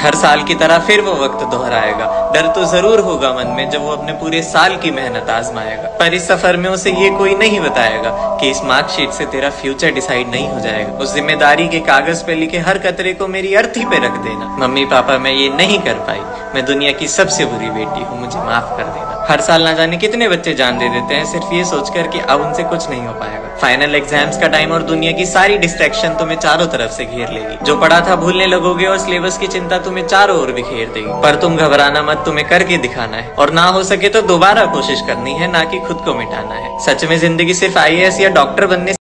हर साल की तरह फिर वो वक्त दोहराएगा। डर तो जरूर होगा मन में जब वो अपने पूरे साल की मेहनत आजमाएगा, पर इस सफर में उसे ये कोई नहीं बताएगा कि इस मार्कशीट से तेरा फ्यूचर डिसाइड नहीं हो जाएगा। उस जिम्मेदारी के कागज पे लिखे हर कतरे को मेरी अर्थी पे रख देना। मम्मी पापा मैं ये नहीं कर पाई, मैं दुनिया की सबसे बुरी बेटी हूँ, मुझे माफ कर देना। हर साल ना जाने कितने बच्चे जान दे देते हैं सिर्फ ये सोचकर कि अब उनसे कुछ नहीं हो पाएगा। फाइनल एग्जाम्स का टाइम और दुनिया की सारी डिस्ट्रैक्शन तुम्हें चारों तरफ से घेर लेगी। जो पढ़ा था भूलने लगोगे और सिलेबस की चिंता तुम्हें चारों ओर बिखेर देगी। पर तुम घबराना मत, तुम्हें करके दिखाना है और ना हो सके तो दोबारा कोशिश करनी है, ना कि खुद को मिटाना है। सच में जिंदगी सिर्फ IAS या डॉक्टर बनने।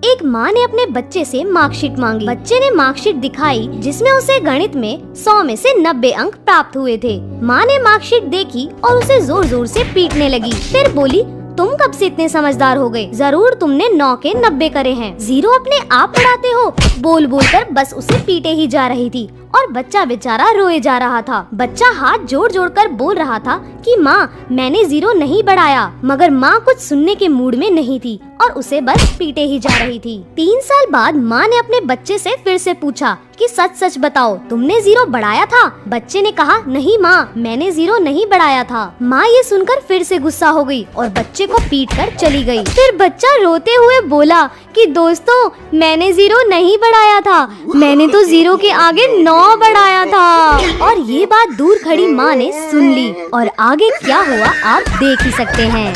एक माँ ने अपने बच्चे से मार्कशीट मांगी। बच्चे ने मार्कशीट दिखाई जिसमें उसे गणित में 100 में से 90 अंक प्राप्त हुए थे। माँ ने मार्कशीट देखी और उसे जोर जोर से पीटने लगी। फिर बोली, तुम कब से इतने समझदार हो गए? जरूर तुमने 9 के 90 करे हैं। 0 अपने आप पढ़ाते हो। बोल बोल कर बस उसे पीटे ही जा रही थी और बच्चा बेचारा रोए जा रहा था। बच्चा हाथ जोड़ जोड़ कर बोल रहा था कि माँ मैंने 0 नहीं बढ़ाया, मगर माँ कुछ सुनने के मूड में नहीं थी और उसे बस पीटे ही जा रही थी। 3 साल बाद माँ ने अपने बच्चे से फिर से पूछा कि सच सच बताओ, तुमने 0 बढ़ाया था? बच्चे ने कहा, नहीं माँ, मैंने 0 नहीं बढ़ाया था। माँ ये सुनकर फिर से गुस्सा हो गई और बच्चे को पीट कर चली गई। फिर बच्चा रोते हुए बोला कि दोस्तों मैंने 0 नहीं बढ़ाया था, मैंने तो 0 के आगे 9 बढ़ाया था। और ये बात दूर खड़ी माँ ने सुन ली और आगे क्या हुआ आप देख ही सकते हैं।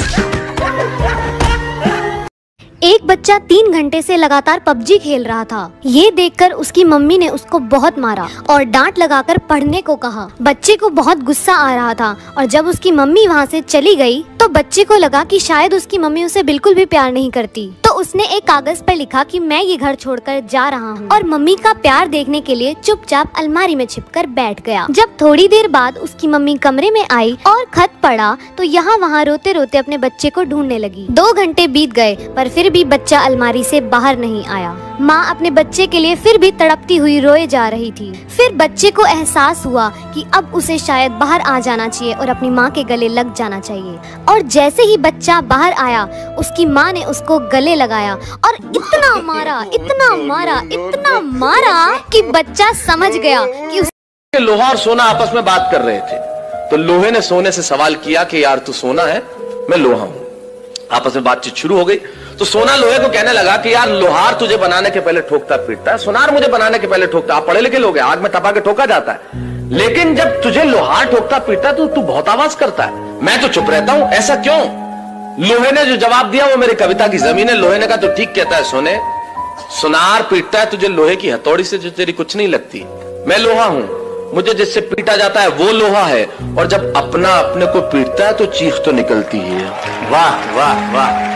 एक बच्चा 3 घंटे से लगातार PUBG खेल रहा था। ये देखकर उसकी मम्मी ने उसको बहुत मारा और डांट लगाकर पढ़ने को कहा। बच्चे को बहुत गुस्सा आ रहा था और जब उसकी मम्मी वहाँ से चली गई तो बच्चे को लगा कि शायद उसकी मम्मी उसे बिल्कुल भी प्यार नहीं करती। तो उसने एक कागज पर लिखा कि मैं ये घर छोड़कर जा रहा हूँ और मम्मी का प्यार देखने के लिए चुपचाप अलमारी में छिपकर बैठ गया। जब थोड़ी देर बाद उसकी मम्मी कमरे में आई और खत पढ़ा तो यहाँ वहाँ रोते रोते अपने बच्चे को ढूंढने लगी। 2 घंटे बीत गए पर फिर भी बच्चा अलमारी से बाहर नहीं आया। माँ अपने बच्चे के लिए फिर भी तड़पती हुई रोए जा रही थी। फिर बच्चे को एहसास हुआ कि अब उसे शायद बाहर आ जाना चाहिए और अपनी माँ के गले लग जाना चाहिए। और जैसे ही बच्चा बाहर आया उसकी माँ ने उसको गले लगाया और इतना मारा, इतना मारा, इतना मारा कि बच्चा समझ गया कि लोहा और सोना आपस में बात कर रहे थे। तो लोहे ने सोने से सवाल किया कि यार तू सोना है, मैं लोहा हूँ। आपस में बातचीत शुरू हो गई तो सोना लोहे को कहने लगा कि यार लोहार तुझे बनाने के पहले ठोकता पीटता है, सोनार मुझे बनाने के पहले ठोकता। आप पढ़े लिखे लोग हैं, आग में तपा के ठोका जाता है, लेकिन जब तुझे लोहार ठोकता पीटता तो तू बहुत आवाज करता है, मैं तो चुप रहता हूं, ऐसा क्यों? लोहे ने जो जवाब दिया वो मेरी कविता की जमीन है। लोहे ने कहा तो ठीक कहता है सोने, सोनार पीटता है तुझे लोहे की हथौड़ी से जो तेरी कुछ नहीं लगती। मैं लोहा हूं, मुझे जिससे पीटा जाता है वो लोहा है, और जब अपना अपने को पीटता है तो चीख तो निकलती है। वाह वाह वाह।